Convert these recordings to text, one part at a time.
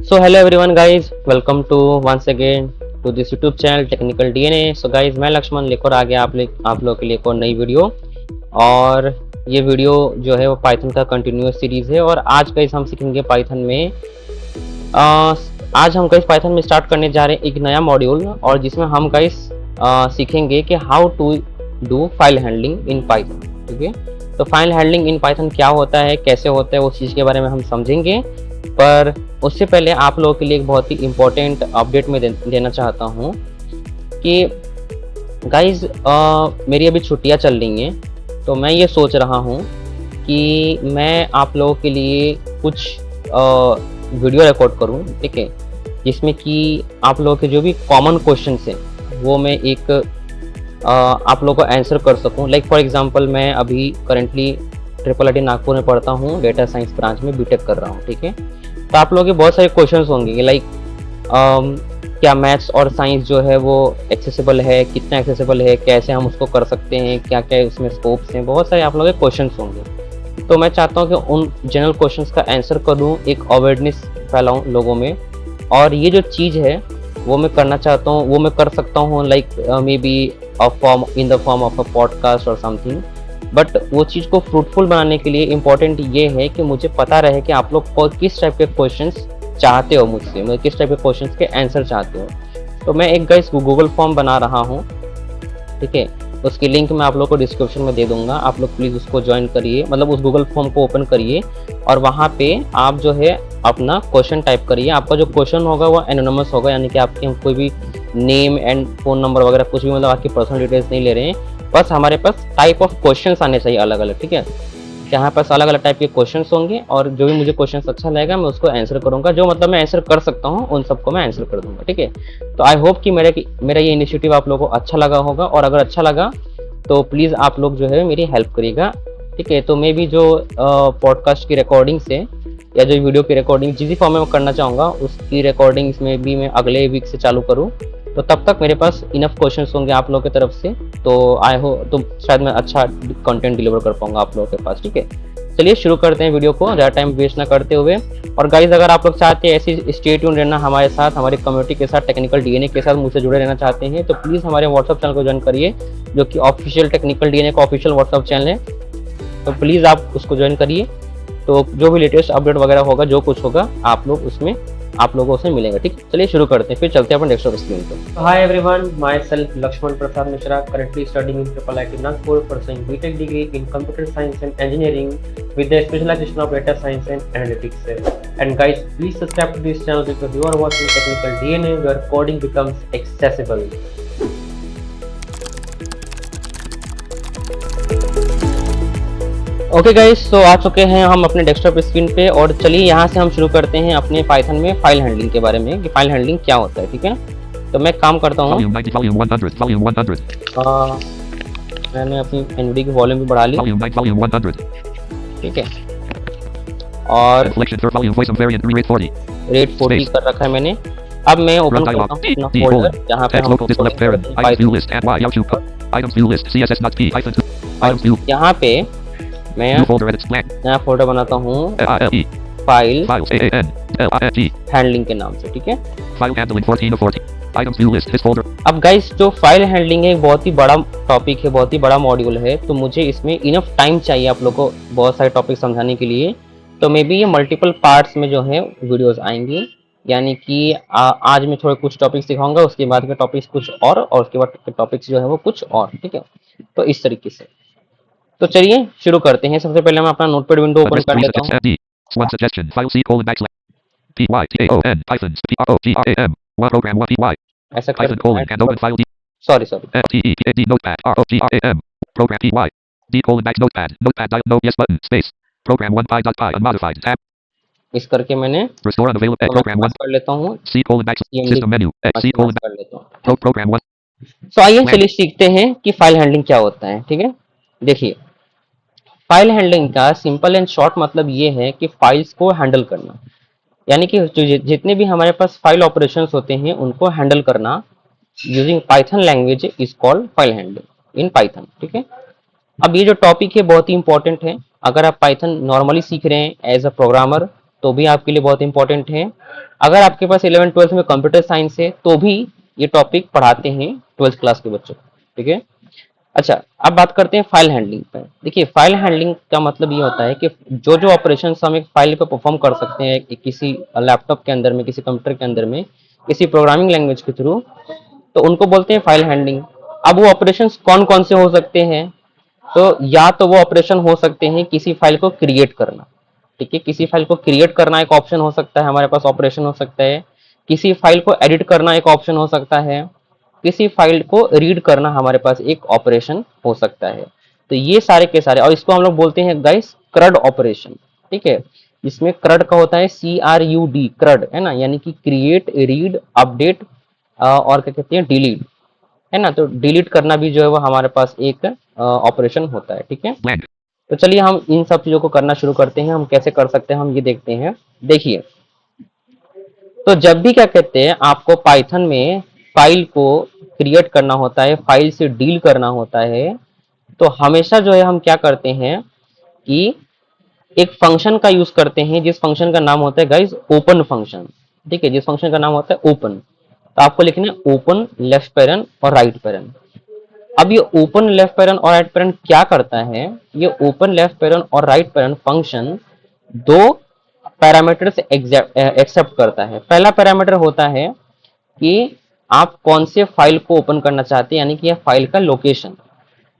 So hello everyone guys, welcome to once again to this YouTube channel Technical DNA। So guys मैं लक्ष्मण लेकर आ गया आप लोगों के लिए एक और नई वीडियो। और ये वीडियो जो है वो पाइथन का कंटिन्यूस सीरीज है और आज गाइस हम सीखेंगे पाइथन में आज हम गाइस पाइथन में स्टार्ट करने जा रहे हैं एक नया मॉड्यूल और जिसमें हम गाइस सीखेंगे कि how to do file handling in Python. ठीक है, तो फाइल हैंडलिंग इन पाइथन क्या होता है, कैसे होता है, उस चीज़ के बारे में हम समझेंगे। पर उससे पहले आप लोगों के लिए एक बहुत ही इम्पोर्टेंट अपडेट में देना चाहता हूँ कि गाइज मेरी अभी छुट्टियाँ चल रही हैं, तो मैं ये सोच रहा हूँ कि मैं आप लोगों के लिए कुछ वीडियो रिकॉर्ड करूँ, ठीक है, जिसमें कि आप लोगों के जो भी कॉमन क्वेश्चंस हैं वो मैं एक आप लोगों को आंसर कर सकूँ। लाइक फॉर एग्जांपल मैं अभी करेंटली IIIT नागपुर में पढ़ता हूँ, डेटा साइंस ब्रांच में बीटेक कर रहा हूँ। ठीक है, तो आप लोगों के बहुत सारे क्वेश्चंस होंगे लाइक क्या मैथ्स और साइंस जो है वो एक्सेसिबल है, कितना एक्सेसिबल है, कैसे हम उसको कर सकते हैं, क्या क्या उसमें स्कोप्स हैं, बहुत सारे आप लोगों के क्वेश्चंस होंगे। तो मैं चाहता हूँ कि उन जनरल क्वेश्चंस का आंसर करूँ, एक अवेयरनेस फैलाऊँ लोगों में। और ये जो चीज़ है वो मैं करना चाहता हूँ, वो मैं कर सकता हूँ like may be in the form of a podcast और समथिंग। बट वो चीज़ को फ्रूटफुल बनाने के लिए इम्पोर्टेंट ये है कि मुझे पता रहे कि आप लोग किस टाइप के क्वेश्चंस चाहते हो मुझसे, मतलब किस टाइप के क्वेश्चंस के आंसर चाहते हो। तो मैं एक गाइस गूगल फॉर्म बना रहा हूँ, ठीक है, उसकी लिंक मैं आप लोग को डिस्क्रिप्शन में दे दूंगा। आप लोग प्लीज़ उसको ज्वाइन करिए, मतलब उस गूगल फॉर्म को ओपन करिए और वहाँ पे आप जो है अपना क्वेश्चन टाइप करिए। आपका जो क्वेश्चन होगा वो एनोनिमस होगा, यानी कि आपके हम कोई भी नेम एंड फ़ोन नंबर वगैरह कुछ भी, मतलब आपकी पर्सनल डिटेल्स नहीं ले रहे हैं। बस हमारे पास टाइप ऑफ क्वेश्चंस आने चाहिए अलग अलग, ठीक है। यहाँ पास अलग अलग टाइप के क्वेश्चंस होंगे और जो भी मुझे क्वेश्चंस अच्छा लगेगा मैं उसको आंसर करूँगा। जो मतलब मैं आंसर कर सकता हूँ उन सबको मैं आंसर कर दूंगा, ठीक है। तो आई होप कि मेरा ये इनिशिएटिव आप लोगों को अच्छा लगा होगा, और अगर अच्छा लगा तो प्लीज़ आप लोग जो है मेरी हेल्प करिएगा, ठीक है। तो मैं भी जो पॉडकास्ट की रिकॉर्डिंग से या जो वीडियो की रिकॉर्डिंग जिस फॉर्म में मैं करना चाहूँगा उसकी रिकॉर्डिंग्स में भी मैं अगले वीक से चालू करूँ, तो तब तक मेरे पास इनफ क्वेश्चंस होंगे आप लोगों की तरफ से। तो आई हो तो शायद मैं अच्छा कंटेंट डिलीवर कर पाऊंगा आप लोगों के पास, ठीक है। चलिए शुरू करते हैं वीडियो को ज़्यादा टाइम वेस्ट ना करते हुए। और गाइज अगर आप लोग चाहते हैं ऐसी स्टे ट्यून रहना हमारे साथ, हमारी कम्युनिटी के साथ, टेक्निकल डीएनए के साथ मुझसे जुड़े रहना चाहते हैं, तो प्लीज़ हमारे व्हाट्सअप चैनल को ज्वाइन करिए, जो कि ऑफिशियल टेक्निकल डीएनए का ऑफिशियल व्हाट्सअप चैनल है। तो प्लीज़ आप उसको ज्वाइन करिए, तो जो भी लेटेस्ट अपडेट वगैरह होगा, जो कुछ होगा आप लोग उसमें आप लोगों से मिलेंगे, ठीक। चलिए शुरू करते हैं, फिर चलते हैं अपन डेस्कटॉप स्क्रीन पे। Hi everyone, myself Lakshman Prasad Mishra, currently studying in IIIT Nagpur, pursuing BTech degree in computer science and engineering with the specialization of data science and analytics. And guys, please subscribe to this channel because you are watching Technical DNA, where coding becomes accessible. Okay guys, तो आ चुके हैं हम अपने desktop screen पे और चलिए यहाँ से हम शुरू करते हैं अपने पाइथन में फाइल हैंडलिंग के बारे में कि फाइल हैंडलिंग क्या होता है, ठीक है। तो मैं काम करता हूँ, मैंने अपनी एनवीडी की वॉल्यूम भी बढ़ा ली, ठीक है, और रेट 40 कर रखा है मैंने। अब मैं ओपन करता हूँ अपना फोल्डर जहाँ पे हम यहाँ पे मैं नया फोल्डर बनाता हूँ फाइल हैंडलिंग के नाम से, ठीक है। अब गाइस जो फाइल हैंडलिंग है बहुत ही बड़ा टॉपिक है, बहुत ही बड़ा मॉड्यूल है, तो मुझे इसमें इनफ टाइम चाहिए आप लोगों को बहुत सारे टॉपिक समझाने के लिए। तो मे बी ये मल्टीपल पार्ट्स में जो है वीडियोस आएंगी, यानी कि आज मैं थोड़े कुछ टॉपिक सिखाऊंगा, उसके बाद के टॉपिक्स कुछ और उसके बाद के टॉपिक्स जो है वो कुछ और, ठीक है। तो इस तरीके से तो चलिए शुरू करते हैं। सबसे पहले मैं अपना नोटपैड विंडो ओपन कर लेता हूँ। ऐसा सॉरी इस करके मैंने कर लेता हूँ, कर लेता हूँ। तो आइए चलिए सीखते हैं कि फाइल हैंडलिंग क्या होता है, ठीक है। देखिए, फाइल हैंडलिंग का सिंपल एंड शॉर्ट मतलब ये है कि फाइल्स को हैंडल करना, यानी कि जितने भी हमारे पास फाइल ऑपरेशंस होते हैं उनको हैंडल करना using Python language is called file handling in Python, ठीक है। अब ये जो टॉपिक है बहुत ही इंपॉर्टेंट है। अगर आप पाइथन नॉर्मली सीख रहे हैं एज अ प्रोग्रामर, तो भी आपके लिए बहुत इंपॉर्टेंट है। अगर आपके पास 11th-12th में कंप्यूटर साइंस है तो भी ये टॉपिक पढ़ाते हैं 12th क्लास के बच्चों को, ठीक है। अच्छा, अब बात करते हैं फाइल हैंडलिंग पर। देखिए, फाइल हैंडलिंग का मतलब ये होता है कि जो जो ऑपरेशन हम एक फाइल पे परफॉर्म कर सकते हैं किसी लैपटॉप के अंदर में, किसी कंप्यूटर के अंदर में, किसी प्रोग्रामिंग लैंग्वेज के थ्रू, तो उनको बोलते हैं फाइल हैंडलिंग। अब वो ऑपरेशंस कौन कौन से हो सकते हैं? तो या तो वो ऑपरेशन हो सकते हैं किसी फाइल को क्रिएट करना, ठीक है, किसी फाइल को क्रिएट करना एक ऑप्शन हो सकता है, हमारे पास ऑपरेशन हो सकता है। किसी फाइल को एडिट करना एक ऑप्शन हो सकता है। किसी फाइल को रीड करना हमारे पास एक ऑपरेशन हो सकता है। तो ये सारे के सारे, और इसको हम लोग बोलते हैं गाइस क्रड ऑपरेशन, ठीक है। इसमें क्रड का होता है CRUD, क्रड है ना, यानी कि क्रिएट, रीड, अपडेट और क्या कहते हैं, डिलीट, है ना। तो डिलीट करना भी जो है वो हमारे पास एक ऑपरेशन होता है, ठीक है। तो चलिए हम इन सब चीजों को करना शुरू करते हैं। हम कैसे कर सकते हैं हम ये देखते हैं। देखिए, तो जब भी क्या कहते हैं आपको पाइथन में फाइल को क्रिएट करना होता है, फाइल से डील करना होता है, तो हमेशा जो है हम क्या करते हैं कि एक फंक्शन का यूज करते हैं, जिस फंक्शन का नाम होता है गाइस ओपन फंक्शन, ठीक है। जिस फंक्शन का नाम होता है ओपन, तो आपको लिखना है ओपन लेफ्ट पैरन और राइट पैरन। अब ये ओपन लेफ्ट पैरन और राइट पैरन क्या करता है? ये ओपन लेफ्ट पैरन और राइट पैरन फंक्शन दो पैरामीटर से एक्सेप्ट करता है। पहला पैरामीटर होता है कि आप कौन से फाइल को ओपन करना चाहते हैं, यानी कि यह फाइल का लोकेशन।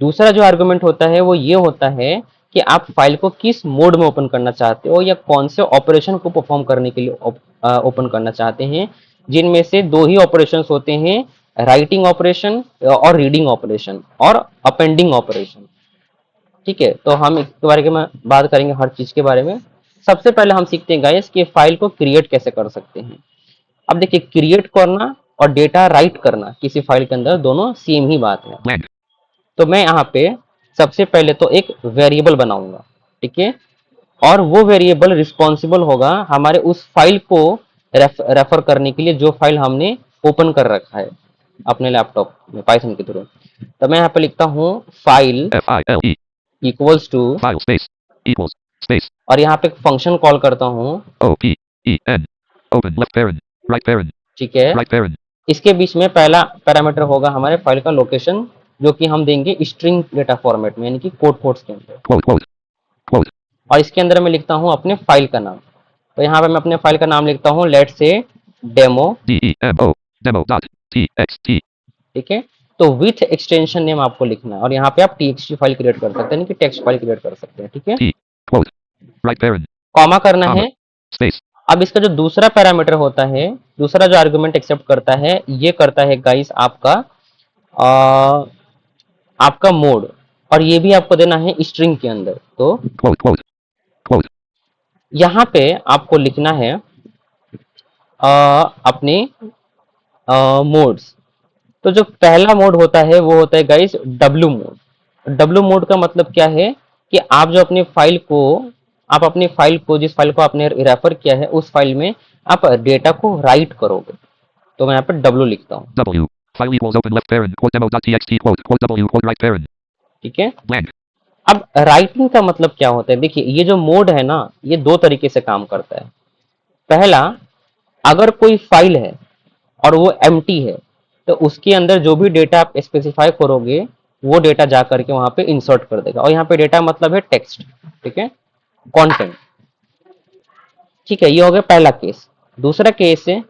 दूसरा जो आर्गुमेंट होता है वो ये होता है कि आप फाइल को किस मोड में ओपन करना चाहते हो, या कौन से ऑपरेशन को परफॉर्म करने के लिए ओपन करना चाहते हैं, जिनमें से दो ही ऑपरेशन होते हैं, राइटिंग ऑपरेशन और रीडिंग ऑपरेशन और अपेंडिंग ऑपरेशन, ठीक है। तो हम इसके बारे में बात करेंगे, हर चीज के बारे में। सबसे पहले हम सीखते हैं गाइस कि फाइल को क्रिएट कैसे कर सकते हैं। अब देखिए, क्रिएट करना और डेटा राइट करना किसी फाइल के अंदर दोनों सेम ही बात है। तो मैं यहाँ पे सबसे पहले तो एक वेरिएबल बनाऊंगा, ठीक है, और वो वेरिएबल रिस्पॉन्सिबल होगा हमारे उस फाइल को रेफर करने के लिए जो फाइल हमने ओपन कर रखा है अपने लैपटॉप में पाइथन के थ्रू। तो मैं यहाँ पे लिखता हूँ file equals to File space equals space और यहाँ पे एक फंक्शन कॉल करता हूँ, OPEN open left parent right parent ठीक है। right parent इसके बीच में पहला पैरामीटर होगा हमारे फाइल का लोकेशन, जो कि हम देंगे स्ट्रिंग डेटा फॉर्मेट में, यानी कि कोड कोड्स के अंदर। quote और इसके अंदर मैं लिखता हूँ अपने फाइल का नाम। तो यहाँ पे मैं अपने फाइल का नाम लिखता हूँ लेट से demo, DEMO demo dot txt ठीक है। तो विथ एक्सटेंशन नेम आपको लिखना है, और यहाँ पे आप txt फाइल क्रिएट कर सकते हैं, यानी कि टेक्स्ट फाइल क्रिएट कर सकते हैं, ठीक है। T quote right parent comma करना comma है। space अब इसका जो दूसरा पैरामीटर होता है, दूसरा जो आर्गुमेंट एक्सेप्ट करता है, ये करता है गाइस आपका आपका मोड, और ये भी आपको देना है स्ट्रिंग के अंदर। तो quote यहाँ पे आपको लिखना है अपने मोड्स। तो जो पहला मोड होता है वो होता है guys W mode. W mode का मतलब क्या है कि आप जो अपने फाइल को, आप अपनी फाइल को, जिस फाइल को आपने रेफर किया है उस फाइल में आप डेटा को राइट करोगे। तो मैं यहाँ पे डब्ल्यू लिखता हूँ, W file equals open left parent quote demo dot txt quote W quote right parent ठीक है। blank अब राइटिंग का मतलब क्या होता है? देखिए, ये जो मोड है ना, ये दो तरीके से काम करता है। पहला, अगर कोई फाइल है और वो एम्प्टी है, तो उसके अंदर जो भी डेटा आप स्पेसिफाई करोगे वो डेटा जा करके वहां पे इंसर्ट कर देगा। और यहाँ पे डेटा मतलब है टेक्स्ट, ठीक है, कंटेंट, ठीक है। ये हो गया पहला केस। दूसरा केस है,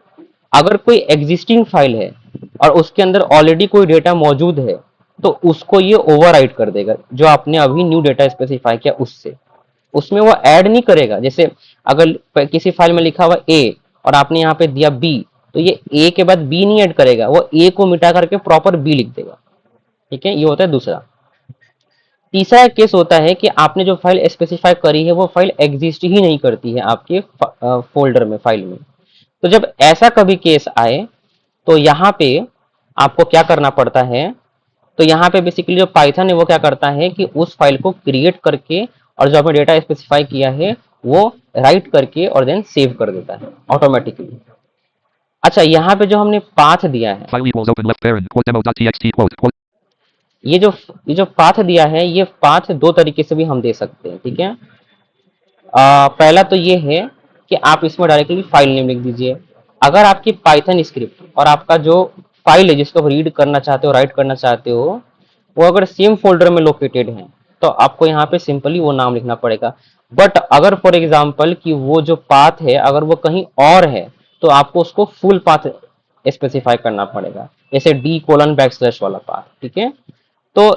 अगर कोई एग्जिस्टिंग फाइल है और उसके अंदर ऑलरेडी कोई डेटा मौजूद है, तो उसको ये ओवरराइट कर देगा, जो आपने अभी न्यू डेटा स्पेसिफाई किया उससे, उसमें वो ऐड नहीं करेगा। जैसे अगर किसी फाइल में लिखा हुआ ए और आपने यहाँ पे दिया बी, तो ये ए के बाद बी नहीं ऐड करेगा, वो ए को मिटा करके प्रॉपर बी लिख देगा, ठीक है। ये होता है दूसरा। तीसरा केस होता है कि आपने जो फाइल स्पेसिफाई करी है वो फाइल एग्जिस्ट ही नहीं करती है आपके फोल्डर में, फाइल में। तो जब ऐसा कभी केस आए, तो यहाँ पे आपको क्या करना पड़ता है? तो यहाँ पे बेसिकली जो पाइथन है वो क्या करता है कि उस फाइल को क्रिएट करके और जो आपने डेटा स्पेसिफाई किया है वो राइट करके और देन सेव कर देता है ऑटोमेटिकली। अच्छा, यहाँ पे जो हमने पाथ दिया है, file equals open left parent quote demo dot txt quote ये जो पाथ दिया है, ये पाथ दो तरीके से भी हम दे सकते हैं, ठीक है। पहला तो ये है कि आप इसमें डायरेक्टली फाइल नेम लिख दीजिए। अगर आपकी पाइथन स्क्रिप्ट और आपका जो फाइल है जिसको आप रीड करना चाहते हो, राइट करना चाहते हो, वो अगर सेम फोल्डर में लोकेटेड है तो आपको यहाँ पे सिंपली वो नाम लिखना पड़ेगा। बट अगर फॉर एग्जाम्पल कि वो जो पाथ है अगर वो कहीं और है तो आपको उसको फुल पाथ स्पेसिफाई करना पड़ेगा, जैसे D:\/ वाला पाथ। ठीक है, तो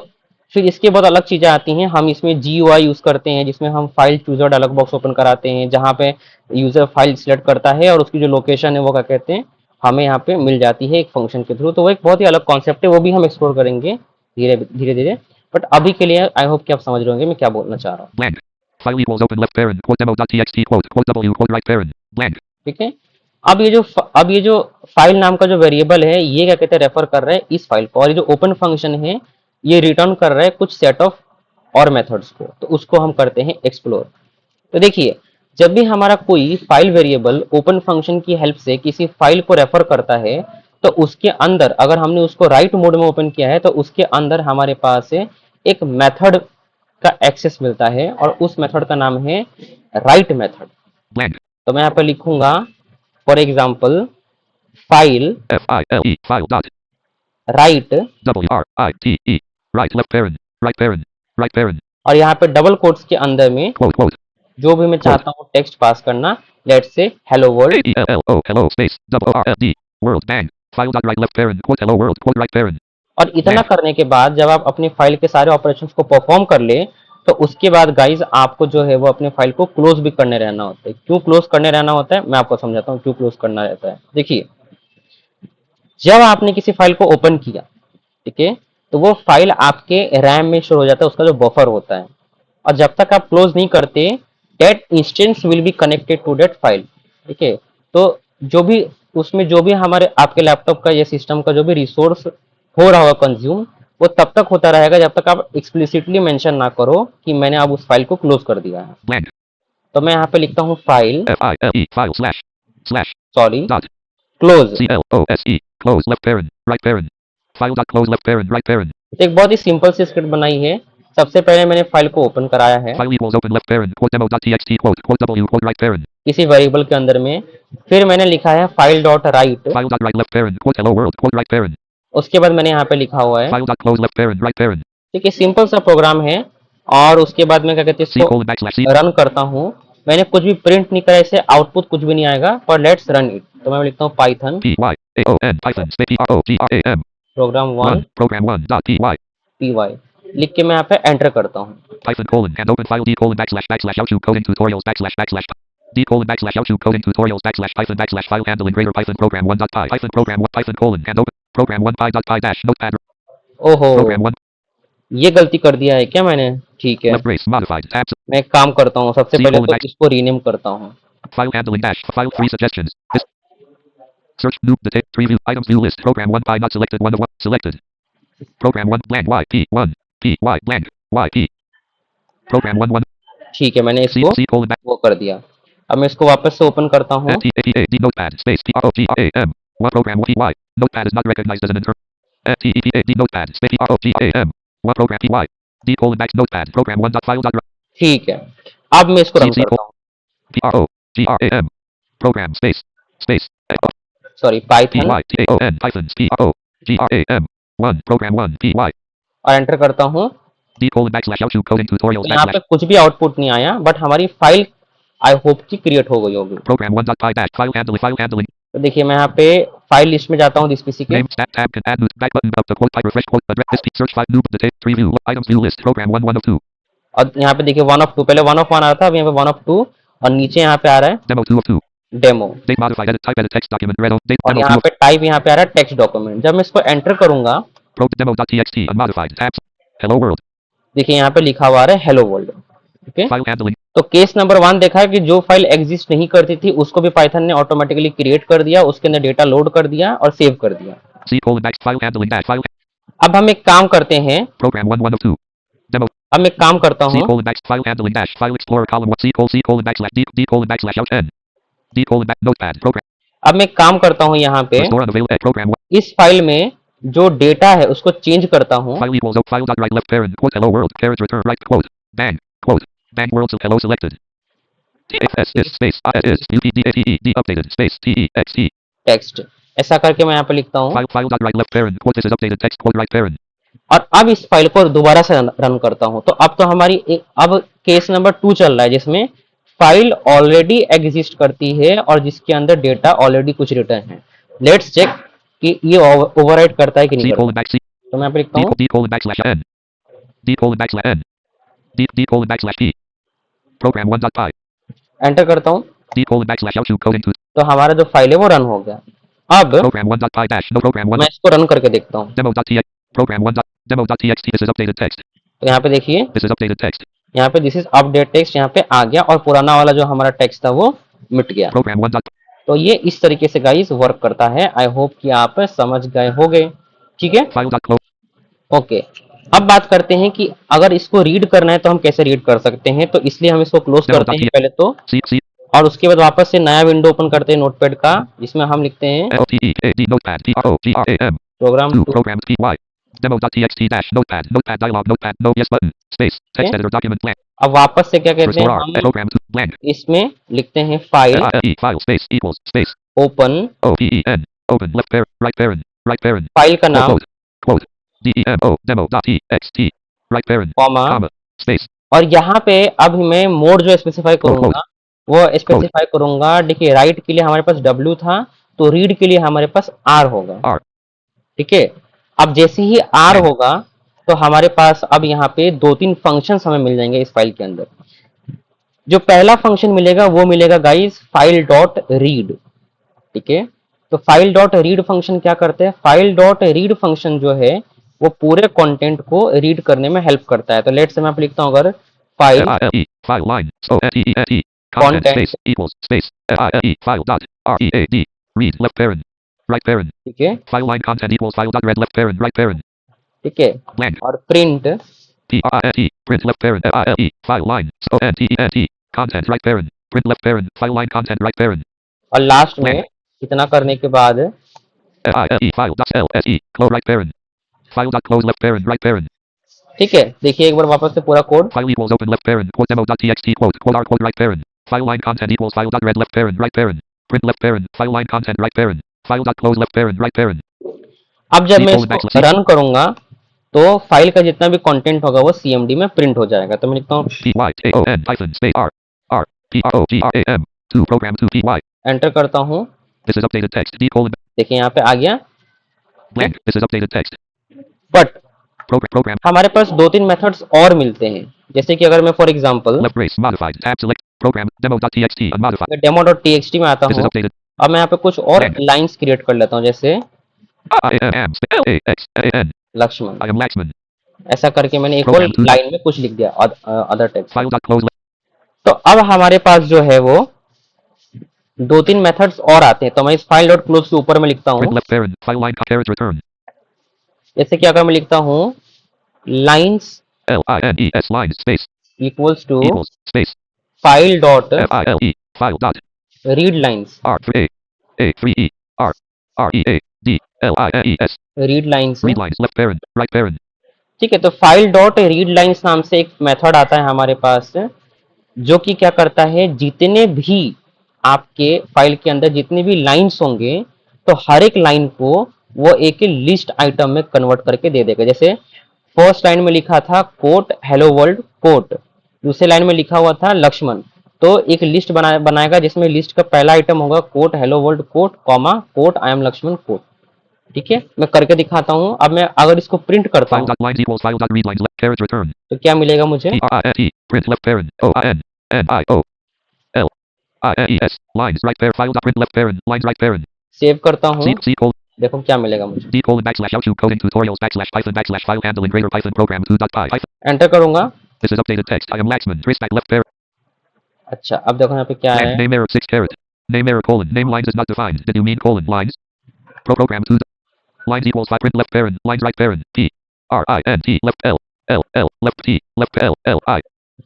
फिर इसके बाद अलग चीजें आती हैं। हम इसमें GUI यूज करते हैं जिसमें हम file chooser dialog box open कराते हैं, जहाँ पे यूजर फाइल सिलेक्ट करता है और उसकी जो लोकेशन है वो क्या कहते हैं हमें यहाँ पे मिल जाती है एक फंक्शन के थ्रू। तो वो एक बहुत ही अलग कॉन्सेप्ट है, वो भी हम एक्सप्लोर करेंगे धीरे धीरे धीरे। बट अभी के लिए आई होप कि आप समझ रहे होंगे मैं क्या बोलना चाह रहा हूँ। Blank. File equals open left parent. Quote demo.txt. Quote W. Quote right parent. Blank. ठीक है, अब ये जो फाइल नाम का जो वेरिएबल है ये क्या कहते हैं रेफर कर रहा है इस फाइल को, और ये जो ओपन फंक्शन है ये रिटर्न कर रहा है कुछ सेट ऑफ और मेथड्स को, तो उसको हम करते हैं एक्सप्लोर। तो देखिए, जब भी हमारा कोई फाइल वेरिएबल ओपन फंक्शन की हेल्प से किसी फाइल को रेफर करता है तो उसके अंदर अगर हमने उसको राइट मोड में ओपन किया है तो उसके अंदर हमारे पास एक मेथड का एक्सेस मिलता है और उस मेथड का नाम है राइट मेथड। Blank. तो मैं यहाँ पे लिखूंगा for example file F-I-L-E. File dot. Right W-R-I-T-E. Right left parent. Right parent. Right parent. और यहाँ पे डबल कोट्स के अंदर में Quote. Quote. जो भी मैं चाहता हूँ टेक्स्ट पास करना, let's say hello world. A-E-L-L-O. Hello space. W-O-R-L-D. World. Bang. File dot right left parent. Quote hello world. Quote right parent. और इतना करने के बाद जब आप अपनी फाइल के सारे ऑपरेशंस को परफॉर्म कर ले तो उसके बाद गाइज आपको जो है वो अपने फाइल को क्लोज भी करने रहना होता है। क्यों क्लोज करने रहना होता है मैं आपको समझाता हूँ क्यों क्लोज करना रहता है। देखिए, जब आपने किसी फाइल को ओपन किया, ठीक है, तो वो फाइल आपके रैम में स्टोर हो जाता है, उसका जो बफर होता है, और जब तक आप क्लोज नहीं करते that instance will be connected to that file. ठीक है, तो जो भी उसमें जो भी हमारे आपके लैपटॉप का या सिस्टम का जो भी रिसोर्स हो रहा होगा कंज्यूम, वो तब तक होता रहेगा जब तक आप एक्सप्लिसिटली मेंशन ना करो कि मैंने अब उस फाइल को क्लोज कर दिया है। Blank. तो मैं यहाँ पे लिखता हूँ file F-I-L-E. File slash. Slash. Sorry Dot. Close. C-L-O-S-E. Close left parent. Right parent. File dot close left parent. Right parent. एक बहुत ही सिंपल सी स्क्रिप्ट बनाई है। सबसे पहले मैंने फाइल को ओपन कराया है File equals open left parent. Quote demo.txt. Quote. Quote W. Quote right parent. किसी वेरिएबल के अंदर में, फिर मैंने लिखा है file dot right, File dot right left parent. Quote hello world. Quote right parent. उसके बाद मैंने यहाँ पे लिखा हुआ है। File dot close left parent. Right parent. ठीक है, सिंपल सा प्रोग्राम है। और उसके बाद मैं क्या कहते हैं C इसको colon backslash C. रन करता हूँ। मैंने कुछ भी प्रिंट नहीं करा, इससे आउटपुट कुछ भी नहीं आएगा, पर लेट्स रन इट। तो मैं लिखता हूँ Python P-Y-A-O-N. Python. Space P-R-O-G-R-A-M. Programme one Program 1 dot P-Y. py लिख के मैं यहाँ पे एंटर करता हूँ। Python colon and open file D colon backslash backslash YouTube coding tutorials backslash backslash D colon backslash YouTube coding tutorials backslash Python backslash file handling greater Python program 1 dot py Python program 1 Python colon and open program 1 py dot py dash notepad ओहो, program 1 ये गलती कर दिया है क्या मैंने? ठीक है, left brace modified tabs मैं एक काम करता हूँ, सबसे C पहले colon तो back इसको रीनेम करता हूँ। file handling dash file 3 suggestions this search new detail preview items view list program 1 py not selected 1 of 1 selected program 1 blank y p 1 p y blank y p program 1 1 ठीक है, मैंने C इसको C colon back वो कर दिया। अब मैं इसको वापस से ओपन करता हूँ। T A P A D notepad space P R O G R A M one program P Y notepad is not recognized as an inter T E P A D notepad space P R O G R A M one program P Y D colon back notepad program 1 dot file dot ठीक है, अब मैं इसको run C करता हूँ। P R O G R A M program space space sorry, P Python, Y T A O N Python P R O G R A M 1 program 1 P Y और enter करता हूँ। D colon backslash YouTube coding tutorials यहाँ पे backslash कुछ भी output नहीं आया, but हमारी फाइल आई होप की क्रिएट हो गई होगी। program 1 dot py dash file handling तो देखिए, मैं यहाँ पे फाइल लिस्ट में जाता हूँ जिस पीसी के, name stat tab can add new back button up to quote type refresh quote address this search file new detail preview items view list program 1 1 of 2 और यहाँ पे देखिए 1 of 2, पहले 1 of 1 आ रहा था, अब यहाँ पे 1 of 2, और नीचे यहाँ पे आ रहा है demo 2 of 2 demo, date modified edit type edit text document read date और demo 2 यहाँ of पे टाइप यहाँ पे आ रहा है टेक्स्ट डॉक्यूमेंट। जब मैं इसको एंटर करूंगा, pro demo.txt unmodified tabs hello world देखिए यहाँ पे लिखा हुआ है हेलो वर्ल्ड। ठीक है, file handling तो केस नंबर 1 देखा है कि जो फाइल एग्जिस्ट नहीं करती थी उसको भी पाइथन ने ऑटोमेटिकली क्रिएट कर दिया, उसके अंदर डेटा लोड कर दिया और सेव कर दिया। C colon back file handling dash file अब हम एक काम करते हैं, program 1 1 of 2 demo अब मैं एक काम करता C हूँ, colon back file handling dash file explorer column 1 C colon backslash D colon backslash out n D colon back notepad program अब मैं एक काम करता हूँ यहाँ पे restore unavailable program 1 इस फाइल में जो डेटा है उसको चेंज करता हूँ। file equals file dot right left parent quote hello world carriage return right quote bang world hello selected TXS is space is UPDATE D updated space TEXT. Text, ऐसा करके मैं यहाँ पे लिखता हूँ File dot right left parent quote this is updated text quote right parent. और अब इस फाइल को दोबारा से रन करता हूँ। तो अब तो हमारी अब केस नंबर 2 चल रहा है जिसमें फाइल ऑलरेडी एग्जिस्ट करती है और जिसके अंदर डेटा ऑलरेडी कुछ रिटर्न है। लेट्स चेक कि ये ओवरराइट करता है कि नहीं C करता। colon back C तो मैं यहाँ पे लिखता हूँ D colon backslash N D colon backslash N D colon backslash P program 1 dot py enter करता हूँ D colon backslash L2 coding to तो हमारा जो फाइल है वो रन हो गया। अब program 1 dot py dash no program 1 मैं इसको रन करके देखता हूँ। demo dot txt program 1 dot demo dot txt this is updated text तो यहाँ पे देखिए, this is updated text यहाँ पे दिस इज अपडेट टेक्स्ट यहाँ पे आ गया और पुराना वाला जो हमारा टेक्स्ट था वो मिट गया। program 1 dot तो ये इस तरीके से गाइस वर्क करता है। आई होप कि आप समझ गए होंगे। ठीक है, file dot close ओके। अब बात करते हैं कि अगर इसको रीड करना है तो हम कैसे रीड कर सकते हैं। तो इसलिए हम इसको क्लोज करते हैं पहले तो, C और उसके बाद वापस से नया विंडो ओपन करते हैं नोटपैड का, जिसमें हम लिखते हैं LTEAD notepad PROGRAM program 2 programs PY demo dot txt dash notepad dialog notepad no yes button space text editor document blank अब वापस से क्या कहते हैं restore R हम program 2 blank इसमें लिखते हैं file file space equals space open, OPEN open left parent right parent file का नाम quote DEMO demo dot txt right parent comma comma space और यहाँ पे अब मैं मोड जो स्पेसिफाई करूंगा वो स्पेसिफाई करूंगा। देखिए राइट के लिए हमारे पास W था तो रीड के लिए हमारे पास R होगा। R ठीक है, अब जैसे ही R होगा तो हमारे पास अब यहाँ पे 2-3 फंक्शंस हमें मिल जाएंगे इस फाइल के अंदर। जो पहला फंक्शन मिलेगा वो मिलेगा गाइस फाइल डॉट रीड। ठीक है, तो फाइल डॉट रीड फंक्शन क्या करते हैं, फाइल डॉट रीड फंक्शन जो है वो पूरे कंटेंट को रीड करने में हेल्प करता है। तो लेट्स से मैं आपको लिखता हूँ अगर file file line content Content. space equals space file dot read read left parent right parent ठीक है, file line content equals file dot read left parent right parent ठीक है, blank और print print left parent file line content right parent print left parent file line content right parent और last में इतना करने के बाद file dot lse close right parent file dot close left parent right parent ठीक है, देखिए एक बार वापस से पूरा code file equals open left parent quote demo dot txt quote R quote right parent file line content equals file dot read left parent right parent print left parent file line content right parent file dot close left parent right parent अब जब मैं इसको run करूंगा तो file का जितना भी content होगा वो CMD में प्रिंट हो जाएगा। तो मैं लिखता हूँ PYAON hyphen space R PROGRAM 2 program 2 PY enter करता हूँ, this is updated text D colon देखिए यहाँ पे आ गया। blank this is updated text but program हमारे पास 2-3 मेथड्स और मिलते हैं। जैसे कि अगर मैं for example left brace modified tab select program demo dot txt unmodified demo.txt में आता this is हूँ, updated अब मैं यहाँ पे कुछ और लाइंस क्रिएट कर लेता हूँ जैसे IAM LAXAN Lakshman, I am Laxman ऐसा करके मैंने एक और लाइन में कुछ लिख दिया other text. file dot close तो अब हमारे पास जो है वो 2-3 मेथड्स और आते हैं। तो मैं इस फाइल डॉट क्लोज के ऊपर में लिखता print हूँ, left parent file line caret return जैसे कि अगर मैं लिखता हूँ lines LINES lines space equals to equals space file dot FILE file dot read lines, R3A A3E R REA D LINES read lines. read lines left parent right parent ठीक है, तो file dot read lines नाम से एक method आता है हमारे पास जो कि क्या करता है, जितने भी आपके फाइल के अंदर जितने भी लाइंस होंगे तो हर एक लाइन को वो एक लिस्ट आइटम में कन्वर्ट करके दे देगा। जैसे फर्स्ट लाइन में लिखा था कोट हेलो वर्ल्ड कोट, दूसरे लाइन में लिखा हुआ था लक्ष्मण, तो एक लिस्ट बनाएगा जिसमें लिस्ट का पहला आइटम होगा quote hello world quote comma quote I am Laxman quote. ठीक है, मैं करके दिखाता हूँ। अब मैं अगर इसको प्रिंट करता file हूँ dot lines equals file dot read lines left caret return तो क्या मिलेगा मुझे, PRINT print left parent OIN NIO LINES lines right parent file dot print left parent lines right parent save करता हूँ, C colon देखो क्या मिलेगा मुझे, D colon backslash L2 coding tutorials backslash Python backslash file handling greater Python program 2 dot py Python enter करूंगा। this is updated text I am Laxman trace back left parent अच्छा अब देखो यहाँ पे क्या है, name error 6 caret name error colon name lines is not defined did you mean colon lines program 2 lines equals by print left parent lines right parent P RINT left L left T left L I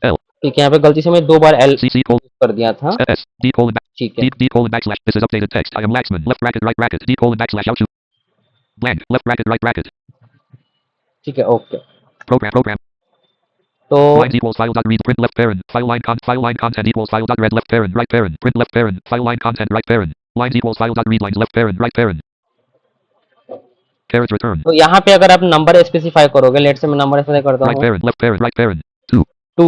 L ठीक है, यहाँ पे गलती से मैं 2 बार L C colon कर दिया था। S D colon back ठीक है, D colon backslash this is updated text I am Laxman left bracket right bracket D colon backslash L2 blank left bracket right bracket ठीक है, ओके। program तो Lines equals file dot read print left parent. File line content equals file dot read left parent right parent. Print left parent. File line content right parent. Lines equals file dot read lines left parent right parent. Carriage return. तो यहाँ पे अगर आप number specify करोगे, late से मैं number specify करता Right हूँ parent left parent right parent. 2. 2,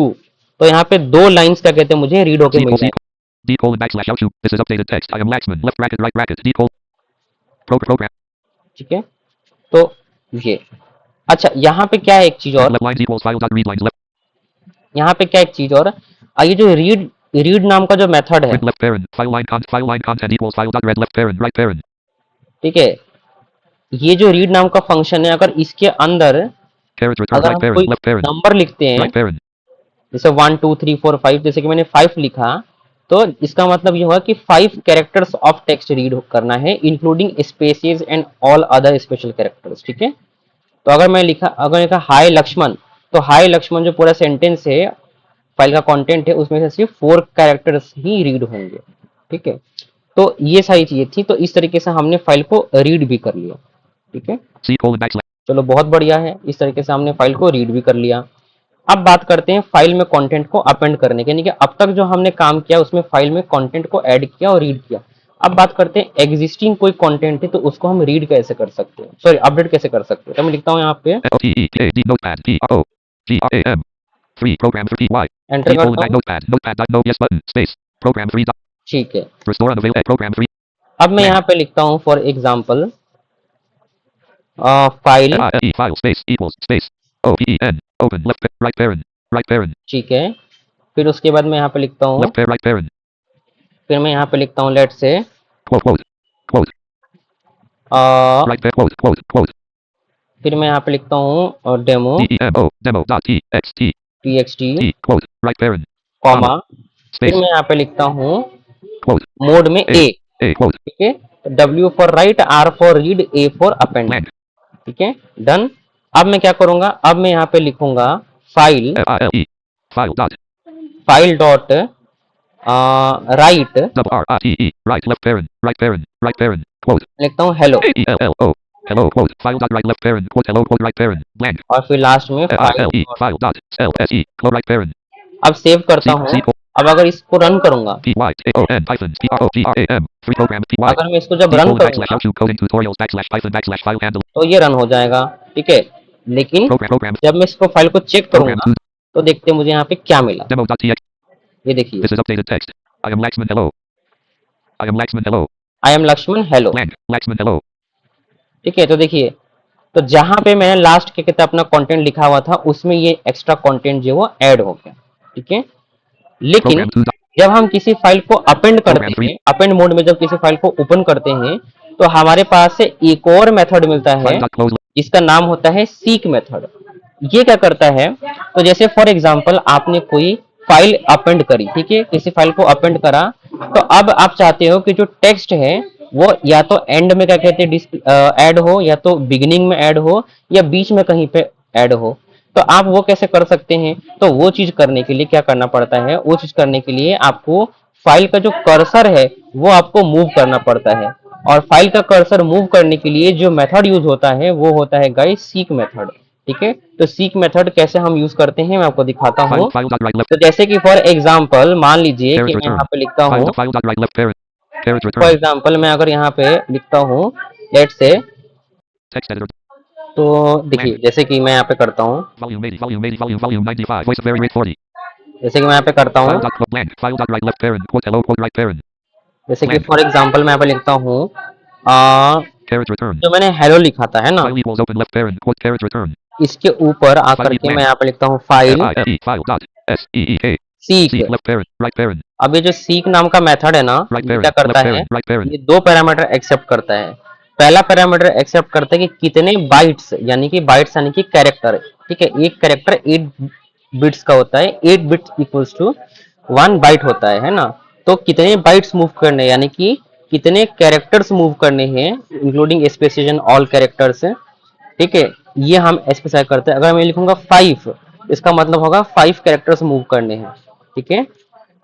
तो यहाँ पे 2 लाइंस क्या कहते हैं मुझे रीड होके C मिल colon जाए, D colon backslash out to. This is updated text. I am Laxman. Left bracket right bracket. D colon program. ठीक है। तो ये अच्छा, यहाँ पे क्या है एक चीज और, Left lines equals file dot read lines left. यहाँ पे क्या एक चीज और, ये जो रीड नाम का जो मेथड है, Print left parent. File line content equals file dot read left parent right parent. ठीक है, ये जो रीड नाम का फंक्शन है, अगर इसके अंदर Carriage return अगर right हम parent कोई left parent नंबर लिखते हैं, right parent. जैसे 1 2 3 4 5, जैसे कि मैंने 5 लिखा, तो इसका मतलब ये हुआ कि 5 कैरेक्टर्स ऑफ टेक्स्ट रीड करना है, including spaces and all other special characters, ठीक है। तो अगर लिखा हाय लक्ष्मण, तो हाय लक्ष्मण जो पूरा सेंटेंस है, फाइल का कंटेंट है, उसमें से सिर्फ 4 कैरेक्टर्स ही रीड होंगे, ठीक है। तो ये सारी चीजें थी, तो इस तरीके से हमने फाइल को रीड भी कर लिया, ठीक है। C colon backslash. चलो बहुत बढ़िया है, इस तरीके से हमने फाइल को रीड भी कर लिया। अब बात करते हैं फाइल में कंटेंट को अपेंड करने के, यानी कि अब तक जो हमने काम किया उसमें फाइल में कंटेंट को ऐड किया और रीड किया। अब बात करते हैं एग्जिस्टिंग कोई कंटेंट है तो उसको हम रीड कैसे कर सकते हैं, सॉरी अपडेट कैसे कर सकते हैं। तो मैं लिखता हूँ यहाँ पे L-T-E-K-D notepad P-R-O-G-R-A-M 3 program 3 Y enter D colon करता back हूँ, notepad dot no yes button space program 3 dot ठीक है। restore unavailable program 3 अब मैं यहाँ पे लिखता हूँ for example file, F-I-L-E file space equals space O-P-E-N open right parent ठीक है। फिर उसके बाद मैं यहाँ पे लिखता हूँ, left parent right parent फिर मैं यहाँ पे लिखता हूँ लेट से quote right parent quote फिर मैं यहाँ पे लिखता हूँ demo D-E-M-O demo dot T-X-T txt T quote right parent comma, फिर space मैं यहाँ पे लिखता हूँ quote मोड में A ए, quote ठीक है। W for right, R for read, A for append, blank ठीक है, डन। अब मैं क्या करूंगा, अब मैं यहाँ पे लिखूंगा file F-I-L-E file dot file dot right, W-R-I-T-E right right parent quote लिखता हूँ hello, A-E-L-L-O hello quote file dot right left parent quote hello quote right parent blank और फिर लास्ट में F-I-L-E file. file dot L-S-E quote right parent अब save करता C हूँ। C अब अगर इसको रन करूंगा, P-Y-A-O-N Python P-R-O-G-R-A-M free program P-Y अगर मैं इसको जब D रन colon backslash करूंगा out to coding tutorials backslash Python backslash file handle तो ये रन हो जाएगा, ठीक है। लेकिन program जब मैं इसको फाइल को चेक program करूंगा 2 तो देखते हैं मुझे यहाँ पे क्या मिला, demo dot txt ये देखिए, this is updated text I am Laxman hello I am Laxman hello I am Laxman hello, blank Laxman hello ठीक है। तो देखिए, तो जहां पे मैंने लास्ट के कहते अपना कंटेंट लिखा हुआ था उसमें ये एक्स्ट्रा कंटेंट जो वो ऐड हो गया, ठीक है। लेकिन program 2 dot जब हम किसी फाइल को अपेंड करते program 3 हैं, अपेंड मोड में जब किसी फाइल को ओपन करते हैं तो हमारे पास से एक और मेथड मिलता है file dot close जिसका नाम होता है सीक मेथड। ये क्या करता है, तो जैसे फॉर एग्जांपल आपने कोई फाइल अपेंड करी, ठीक है, किसी फाइल को अपेंड करा, तो अब आप चाहते हो कि जो टेक्स्ट है वो या तो एंड में क्या कहते हैं ऐड हो, या तो बिगिनिंग में ऐड हो, या बीच में कहीं पे ऐड हो। तो आप वो कैसे कर सकते हैं, तो वो चीज करने के लिए क्या करना पड़ता है, वो चीज करने के लिए आपको फाइल का जो कर्सर है वो आपको मूव करना पड़ता है, और फाइल का कर्सर मूव करने के लिए जो मेथड यूज होता है वो होता है गाइस सीक मेथड, ठीक है। तो सीक मेथड कैसे हम यूज करते हैं मैं आपको दिखाता हूँ। file dot right left तो जैसे कि फॉर एग्जांपल मान लीजिए कि carriage मैं यहाँ return पे लिखता हूँ, file dot right left parent carriage for return example मैं अगर यहाँ पे लिखता हूँ लेट से, text editor तो देखिए जैसे कि मैं यहाँ पे करता हूँ, volume 95 voice of very rate 40 जैसे कि मैं यहाँ पे करता हूँ, file dot blank file dot right left parent quote hello quote right parent जैसे कि फॉर एग्जांपल मैं यहाँ पे लिखता हूँ carriage return जो मैंने हेलो लिखा था है ना, file equals open left parent quote carriage return इसके ऊपर आकर के मैं यहाँ पे लिखता हूँ file F-I-L-E file dot S-E-E-K seek. seek left parent right parent अब ये जो सीक नाम का मेथड है ना, right ये parent क्या करता left है, parent right parent ये दो पैरामीटर एक्सेप्ट करता है। पहला पैरामीटर एक्सेप्ट करता है कि कितने बाइट्स, यानी कि बाइट्स यानी कि कैरेक्टर, ठीक है, एक कैरेक्टर 8 बिट्स का होता है, 8 बिट्स इक्वल्स टू 1 बाइट होता है ना। तो कितने बाइट्स मूव करने, यानी कि कितने कैरेक्टर्स मूव करने हैं including spaces and all characters, ठीक है, ये हम स्पेसिफाई करते हैं। अगर मैं लिखूंगा 5, इसका मतलब होगा 5 कैरेक्टर्स मूव करने हैं, ठीक है।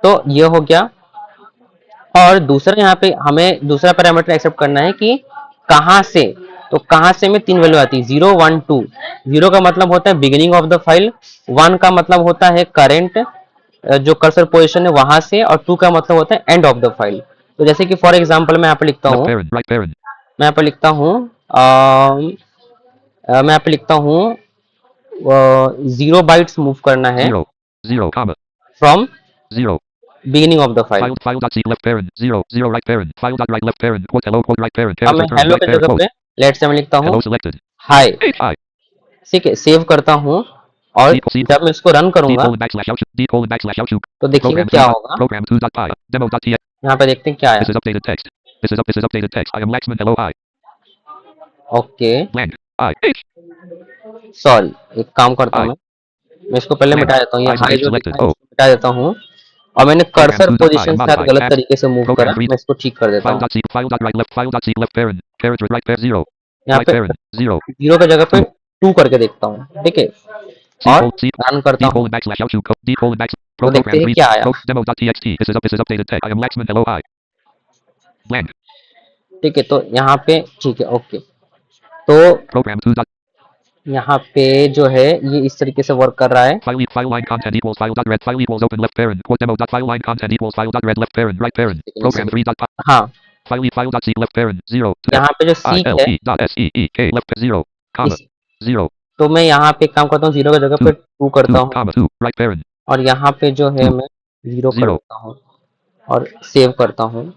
तो ये हो गया। और दूसरा यहाँ पे हमें दूसरा पैरामीटर एक्सेप्ट करना है कि कहाँ से, तो कहाँ से में 3 वैल्यू आती है, 0 1 2। 0 का मतलब होता है बिगिनिंग ऑफ द फाइल, 1 का मतलब होता है करेंट जो कर्सर पोजीशन है वहां से, और 2 का मतलब होता है एंड ऑफ द फाइल। तो जैसे कि फॉर एग्जांपल मैं यहाँ पे लिखता Left हूँ, parent. Right parent. मैं यहाँ पे लिखता हूँ मैं यहाँ पे लिखता हूँ 0 बाइट्स मूव करना है 0. 0, comma. From 0. Beginning of the file. File dot C left parent. 0. 0 right parent. File dot right left parent. Quote hello quote right parent. अब Character मैं term हेलो right के parent. जगह Quote. पे late से मैं लिखता हूँ Hello selected. हाय, Hi. ठीक है, सेव करता हूँ, और C जब मैं इसको रन D करूंगा colon backslash out. D colon backslash out. तो देखिएगा Program 2. क्या होगा। Program 2 dot py. Demo dot txt. यहाँ पे देखते हैं क्या This आया। is updated text. This is updated text. I am Laxman. Hello I. Okay, Blank. I. H. Sorry, एक काम करता हूँ I. मैं इसको पहले Blank. मिटा देता हूँ, ये I हाई space जो selected. लिखा है O. इसको मिटा देता हूँ, और मैंने Program cursor 2 dot py. Position शायद Modify. गलत Tabs. तरीके से मूव Program करा, 3. मैं इसको ठीक कर देता File हूँ। dot C. File dot right left. File dot C left parent. Character right parent. 0. यहाँ Right पे parent. 0. 0 की जगह पे 2 करके देखता हूँ, ठीक है, C और colon C. रन करता D हूँ colon backslash out. D colon backslash. तो देखते Program हैं 3. क्या आया। Demo dot txt. This is updated text. I am Laxman. Hello I. Blank. ठीक है, तो यहाँ पे ठीक है, ओके, तो Program 2 dot यहाँ पे जो है ये इस तरीके से वर्क कर रहा है। file line content equals file dot red file equals open left parent quote demo dot file line content equals file dot red left parent right parent लेकिन program इसे 3 dot हाँ, file dot c left parent 0 यहाँ पे जो I seek L है E dot S E E K left 0 comma इस, 0 तो मैं यहाँ पे एक काम करता हूँ, 0 की जगह पे 2 करता 2 हूँ, comma 2 right parent और यहाँ पे जो है 2 मैं 0 कर 0 देता हूँ और सेव करता हूँ,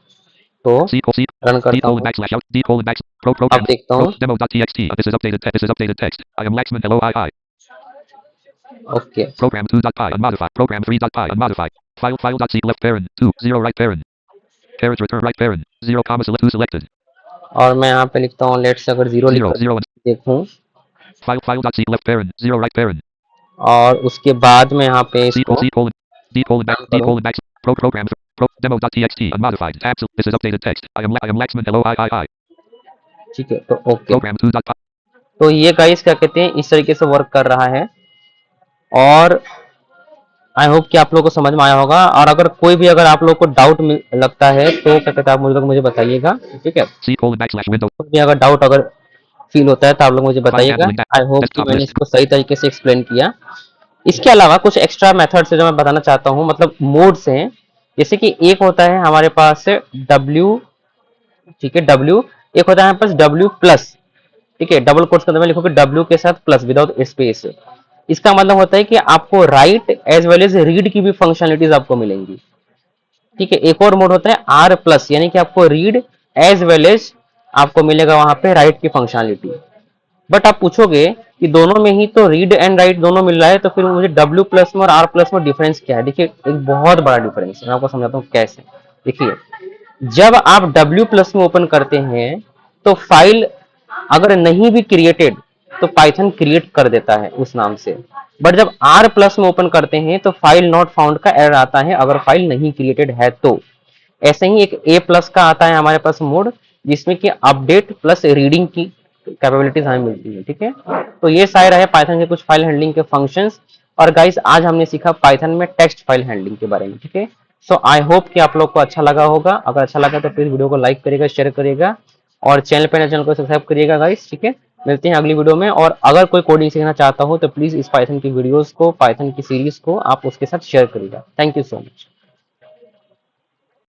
तो C रन D करता colon हूँ। backslash out D colon back अब program देखता हूँ, demo dot txt this is updated text I am Laxman hello I okay, program 2 dot py unmodified program 3 dot py unmodified file dot c left parent 2 0 right parent character return right parent 0 comma select 2 selected और मैं यहाँ पे लिखता हूँ let's, अगर 0 लिख 0 कर 0 देखूँ, file dot c left parent 0 right parent और उसके बाद मैं यहाँ पे C इसको colon D colon back run D करूँ, colon back program demo dot txt unmodified tabs this is updated text I am Laxman hello I ठीक है, तो ओके, program 2 dot तो ये गाइस क्या कहते हैं इस तरीके से वर्क कर रहा है, और आई होप कि आप लोगों को समझ में आया होगा। और अगर कोई भी अगर आप लोग को डाउट लगता है तो क्या कहते हैं आप मुझे बताइएगा, ठीक है, C colon backslash window कोई भी अगर डाउट अगर फील होता है तो आप लोग मुझे file बताइएगा। handling आई होप कि desktop मैंने list इसको सही तरीके से एक्सप्लेन किया। इसके अलावा कुछ एक्स्ट्रा मेथड्स है जो मैं बताना चाहता हूँ, मतलब मोड्स हैं, जैसे कि एक होता है हमारे पास W, ठीक है, W, एक होता है हमारे पास W प्लस, ठीक है, डबल कोट्स के अंदर मैं लिखूंगा W के साथ प्लस विदाउट स्पेस। इसका मतलब होता है कि आपको write as well as read की भी फंक्शनलिटीज आपको मिलेंगी, ठीक है। एक और मोड होता है R प्लस, यानी कि आपको रीड एज वेल एज आपको मिलेगा वहां पे राइट की फंक्शनलिटी। बट आप पूछोगे कि दोनों में ही तो रीड एंड राइट दोनों मिल रहा है, तो फिर मुझे W प्लस में और R प्लस में डिफरेंस क्या है? देखिए एक बहुत बड़ा डिफरेंस है, मैं आपको समझाता हूँ कैसे। देखिए, जब आप W प्लस में ओपन करते हैं तो फाइल अगर नहीं भी क्रिएटेड तो पाइथन क्रिएट कर देता है उस नाम से, बट जब R प्लस में ओपन करते हैं तो फाइल नॉट फाउंड का एरर आता है अगर फाइल नहीं क्रिएटेड है तो। ऐसे ही एक A प्लस का आता है हमारे पास मोड, जिसमें कि अपडेट प्लस रीडिंग की कैपेबिलिटीज हमें मिलती है, ठीक है। तो ये सारे रहे पाइथन के कुछ फाइल हैंडलिंग के फंक्शंस। और गाइस आज हमने सीखा पाइथन में टेक्स्ट फाइल हैंडलिंग के बारे में, ठीक है। सो आई होप कि आप लोग को अच्छा लगा होगा। अगर अच्छा लगा तो प्लीज वीडियो को लाइक करिएगा, शेयर करिएगा, और चैनल पे नए चैनल को सब्सक्राइब करिएगा गाइस, ठीक है। मिलते हैं अगली वीडियो में। और अगर कोई कोडिंग सीखना चाहता हो तो प्लीज इस पाइथन की वीडियोस को, पाइथन की सीरीज को आप उसके साथ शेयर करिएगा। Thank you so much.